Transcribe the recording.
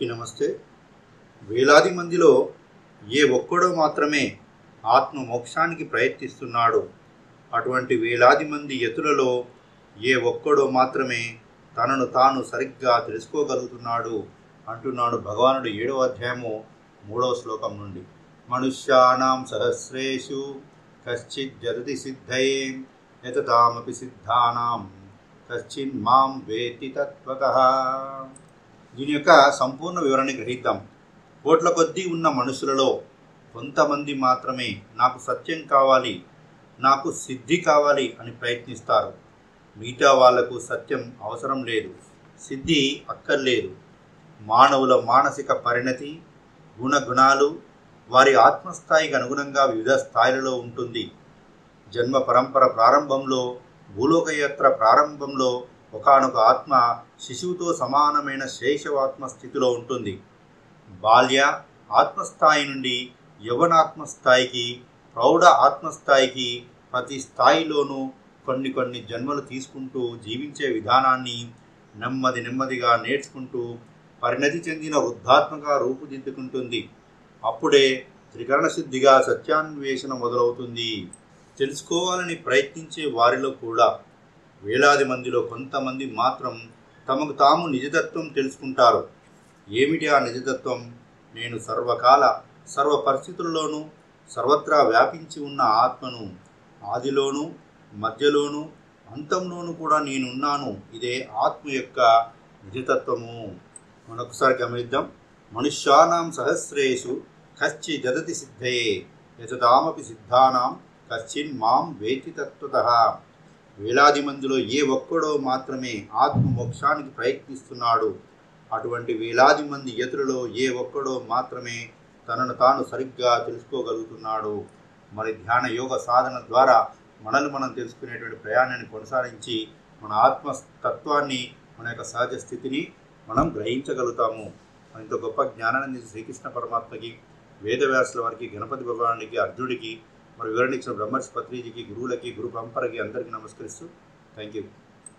అందరికీ నమస్తే. వేలాది మందిలో ఏ ఒక్కడో మాత్రమే ఆత్మ మోక్షానికి ప్రయత్నిస్తున్నాడు. అటువంటి వేలాది మంది యతులలో ఏ ఒక్కడో మాత్రమే తనను తాను సరిగ్గా తెలుసుకోగలుగుతున్నాడు అంటున్నాడు భగవానుడు 7వ అధ్యాయము 3వ శ్లోకం నుండి. మనుష్యానాం సహస్రేషు కశ్చిత్ జగతి సిద్ధయే యతతామపి సిద్ధానాం కశ్చిన్ మాం వేత్తి తత్వతః. దీని యొక్క సంపూర్ణ వివరణ గ్రహిద్దాం. కోట్ల కొద్దీ ఉన్న మనుషులలో కొంతమంది మాత్రమే నాకు సత్యం కావాలి, నాకు సిద్ధి కావాలి అని ప్రయత్నిస్తారు. మిగతా వాళ్లకు సత్యం అవసరం లేదు, సిద్ధి అక్కర్లేదు. మానవుల మానసిక పరిణతి, గుణగుణాలు వారి ఆత్మస్థాయికి అనుగుణంగా వివిధ స్థాయిలలో ఉంటుంది. జన్మ పరంపర ప్రారంభంలో, భూలోకయాత్ర ప్రారంభంలో ఒకానొక ఆత్మ శిశువుతో సమానమైన శైశవాత్మ స్థితిలో ఉంటుంది. బాల్య ఆత్మస్థాయి నుండి యవ్వనాత్మస్థాయికి, ప్రౌఢ ఆత్మస్థాయికి ప్రతి స్థాయిలోనూ కొన్ని జన్మలు తీసుకుంటూ జీవించే విధానాన్ని నెమ్మదిగా నేర్చుకుంటూ పరిణతి చెందిన వృద్ధాత్మగా రూపుదిద్దుకుంటుంది. అప్పుడే త్రికరణ శుద్ధిగా సత్యాన్వేషణ మొదలవుతుంది. తెలుసుకోవాలని ప్రయత్నించే వారిలో కూడా వేలాది మందిలో కొంతమంది మాత్రం తమకు తాము నిజతత్వం తెలుసుకుంటారు. ఏమిటి ఆ నిజతత్వం? నేను సర్వకాల సర్వ పరిస్థితుల్లోనూ సర్వత్రా వ్యాపించి ఉన్న ఆత్మను. ఆదిలోనూ మధ్యలోనూ అంతంలోనూ కూడా నేనున్నాను. ఇదే ఆత్మ యొక్క నిజతత్వము. మరొకసారి గమనిద్దాం. మనుష్యానాం సహస్రేషు కశ్చి జగతి సిద్ధయే యతతామపి సిద్ధానాం కశ్చిన్ మాం వేత్తి తత్వతః. వేలాది మందిలో ఏ ఒక్కడో మాత్రమే ఆత్మ మోక్షానికి ప్రయత్నిస్తున్నాడు. అటువంటి వేలాది మంది యతులలో ఏ ఒక్కడో మాత్రమే తనను తాను సరిగ్గా తెలుసుకోగలుగుతున్నాడు. మరి ధ్యాన యోగ సాధన ద్వారా మనల్ని మనం తెలుసుకునేటువంటి ప్రయాణాన్ని కొనసాగించి మన ఆత్మతత్వాన్ని, మన యొక్క సహజ స్థితిని మనం గ్రహించగలుగుతాము. ఇంత గొప్ప జ్ఞానాన్ని శ్రీకృష్ణ పరమాత్మకి, వేదవ్యాసుల వారికి, గణపతి భగవానుడికి, అర్జునుడికి, మరి వివరణ ఇచ్చిన బ్రహ్మర్షి పత్రిజీకి, గురువులకి, గురు పరంపరకి అందరికీ నమస్కరిస్తూ థ్యాంక్ యూ.